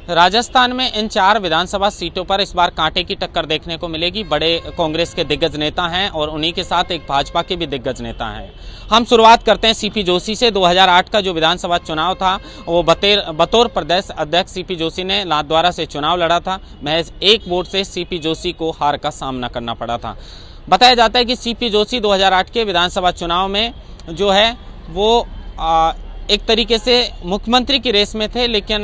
राजस्थान में इन 4 विधानसभा सीटों पर इस बार कांटे की टक्कर देखने को मिलेगी। बड़े कांग्रेस के दिग्गज नेता हैं और उन्हीं के साथ एक भाजपा के भी दिग्गज नेता हैं। हम शुरुआत करते हैं सीपी जोशी से। 2008 का जो विधानसभा चुनाव था वो बतौर प्रदेश अध्यक्ष सीपी जोशी ने नाथद्वारा से चुनाव लड़ा था। महज 1 वोट से सीपी जोशी को हार का सामना करना पड़ा था। बताया जाता है कि सीपी जोशी 2008 के विधानसभा चुनाव में जो है वो एक तरीके से मुख्यमंत्री की रेस में थे, लेकिन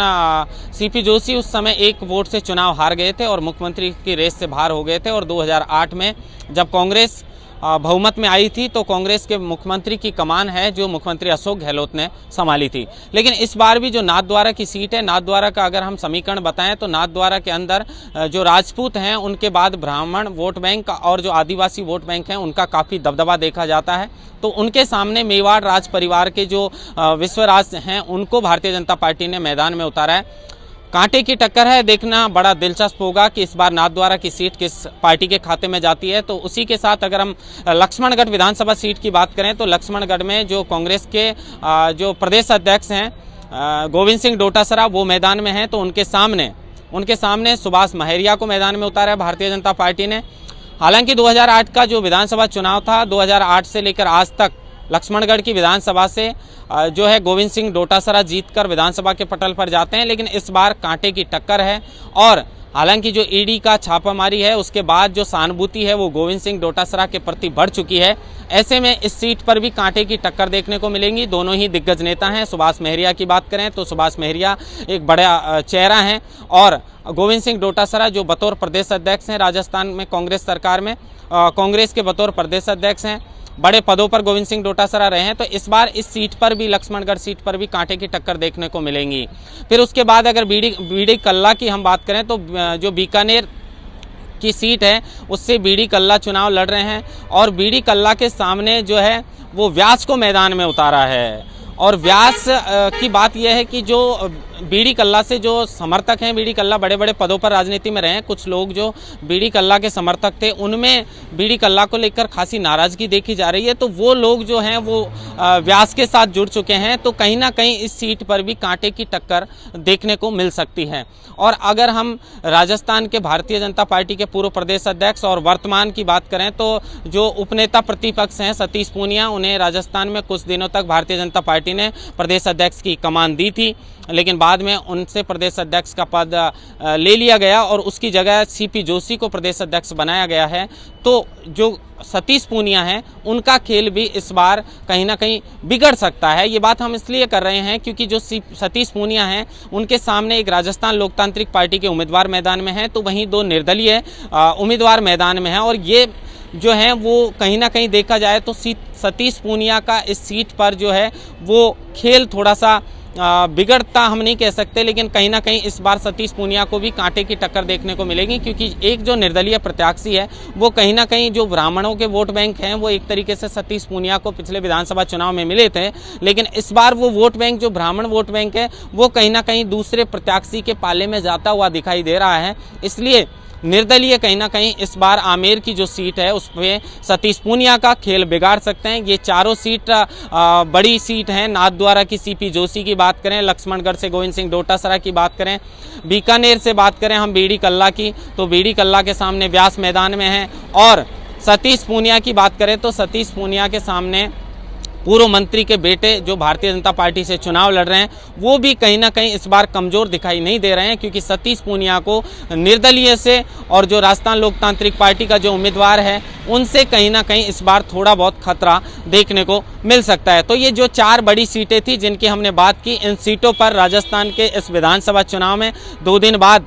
सीपी जोशी उस समय 1 वोट से चुनाव हार गए थे और मुख्यमंत्री की रेस से बाहर हो गए थे। और 2008 में जब कांग्रेस बहुमत में आई थी तो कांग्रेस के मुख्यमंत्री की कमान है जो मुख्यमंत्री अशोक गहलोत ने संभाली थी। लेकिन इस बार भी जो नाथद्वारा की सीट है, नाथद्वारा का अगर हम समीकरण बताएं तो नाथद्वारा के अंदर जो राजपूत हैं उनके बाद ब्राह्मण वोट बैंक और जो आदिवासी वोट बैंक हैं उनका काफ़ी दबदबा देखा जाता है। तो उनके सामने मेवाड़ राज परिवार के जो विश्वराज हैं उनको भारतीय जनता पार्टी ने मैदान में उतारा है। कांटे की टक्कर है, देखना बड़ा दिलचस्प होगा कि इस बार नाथद्वारा की सीट किस पार्टी के खाते में जाती है। तो उसी के साथ अगर हम लक्ष्मणगढ़ विधानसभा सीट की बात करें तो लक्ष्मणगढ़ में जो कांग्रेस के जो प्रदेश अध्यक्ष हैं गोविंद सिंह डोटासरा वो मैदान में हैं। तो उनके सामने सुभाष महरिया को मैदान में उतारा है भारतीय जनता पार्टी ने। हालांकि 2008 का जो विधानसभा चुनाव था, 2008 से लेकर आज तक लक्ष्मणगढ़ की विधानसभा से जो है गोविंद सिंह डोटासरा जीतकर विधानसभा के पटल पर जाते हैं। लेकिन इस बार कांटे की टक्कर है और हालांकि जो ईडी का छापामारी है उसके बाद जो सहानुभूति है वो गोविंद सिंह डोटासरा के प्रति बढ़ चुकी है। ऐसे में इस सीट पर भी कांटे की टक्कर देखने को मिलेंगी। दोनों ही दिग्गज नेता हैं। सुभाष महरिया की बात करें तो सुभाष महरिया एक बड़ा चेहरा हैं और गोविंद सिंह डोटासरा जो बतौर प्रदेश अध्यक्ष हैं राजस्थान में कांग्रेस सरकार में, कांग्रेस के बतौर प्रदेश अध्यक्ष हैं, बड़े पदों पर गोविंद सिंह डोटासरा रहे हैं। तो इस बार इस सीट पर भी लक्ष्मणगढ़ सीट पर भी कांटे की टक्कर देखने को मिलेंगी। फिर उसके बाद अगर बीडी कल्ला की हम बात करें तो जो बीकानेर की सीट है उससे बीडी कल्ला चुनाव लड़ रहे हैं और बीडी कल्ला के सामने जो है वो व्यास को मैदान में उतारा है। और व्यास की बात यह है कि जो बीडी कल्ला से जो समर्थक हैं, बीडी कल्ला बड़े बड़े पदों पर राजनीति में रहे हैं, कुछ लोग जो बीडी कल्ला के समर्थक थे उनमें बीडी कल्ला को लेकर खासी नाराजगी देखी जा रही है। तो वो लोग जो हैं वो व्यास के साथ जुड़ चुके हैं। तो कहीं ना कहीं इस सीट पर भी कांटे की टक्कर देखने को मिल सकती है। और अगर हम राजस्थान के भारतीय जनता पार्टी के पूर्व प्रदेश अध्यक्ष और वर्तमान की बात करें तो जो उपनेता प्रतिपक्ष हैं सतीश पूनिया, उन्हें राजस्थान में कुछ दिनों तक भारतीय जनता पार्टी ने प्रदेश अध्यक्ष की कमान दी थी, लेकिन बाद में उनसे प्रदेश अध्यक्ष का पद ले लिया गया और उसकी जगह सीपी जोशी को प्रदेश अध्यक्ष बनाया गया है। तो जो सतीश पूनिया हैं उनका खेल भी इस बार कहीं ना कहीं बिगड़ सकता है। ये बात हम इसलिए कर रहे हैं क्योंकि जो सतीश पूनिया हैं उनके सामने एक राजस्थान लोकतांत्रिक पार्टी के उम्मीदवार मैदान में हैं, तो वहीं 2 निर्दलीय उम्मीदवार मैदान में हैं। और ये जो है वो कहीं ना कहीं देखा जाए तो सतीश पूनिया का इस सीट पर जो है वो खेल थोड़ा सा बिगड़ता हम नहीं कह सकते, लेकिन कहीं ना कहीं इस बार सतीश पूनिया को भी कांटे की टक्कर देखने को मिलेगी। क्योंकि एक जो निर्दलीय प्रत्याशी है वो कहीं ना कहीं जो ब्राह्मणों के वोट बैंक हैं वो एक तरीके से सतीश पूनिया को पिछले विधानसभा चुनाव में मिले थे, लेकिन इस बार वो वोट बैंक जो ब्राह्मण वोट बैंक है वो कहीं ना कहीं दूसरे प्रत्याशी के पाले में जाता हुआ दिखाई दे रहा है। इसलिए निर्दलीय कहीं ना कहीं इस बार आमेर की जो सीट है उसमें सतीश पूनिया का खेल बिगाड़ सकते हैं। ये चारों सीट बड़ी सीट हैं। नाथद्वारा की सीपी जोशी की बात करें, लक्ष्मणगढ़ से गोविंद सिंह डोटासरा की बात करें, बीकानेर से बात करें हम बीडी कल्ला की तो बीडी कल्ला के सामने व्यास मैदान में हैं। और सतीश पूनिया की बात करें तो सतीश पूनिया के सामने पूर्व मंत्री के बेटे जो भारतीय जनता पार्टी से चुनाव लड़ रहे हैं वो भी कहीं ना कहीं इस बार कमजोर दिखाई नहीं दे रहे हैं, क्योंकि सतीश पूनिया को निर्दलीय से और जो राजस्थान लोकतांत्रिक पार्टी का जो उम्मीदवार है उनसे कहीं ना कहीं इस बार थोड़ा बहुत खतरा देखने को मिल सकता है। तो ये जो 4 बड़ी सीटें थी जिनकी हमने बात की, इन सीटों पर राजस्थान के इस विधानसभा चुनाव में 2 दिन बाद,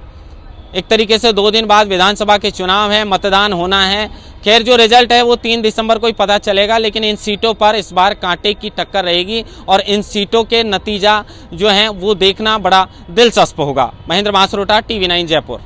एक तरीके से 2 दिन बाद विधानसभा के चुनाव है, मतदान होना है। खैर जो रिजल्ट है वो 3 दिसंबर को ही पता चलेगा, लेकिन इन सीटों पर इस बार कांटे की टक्कर रहेगी और इन सीटों के नतीजा जो हैं वो देखना बड़ा दिलचस्प होगा। महेंद्र मासरोटा, TV9 जयपुर।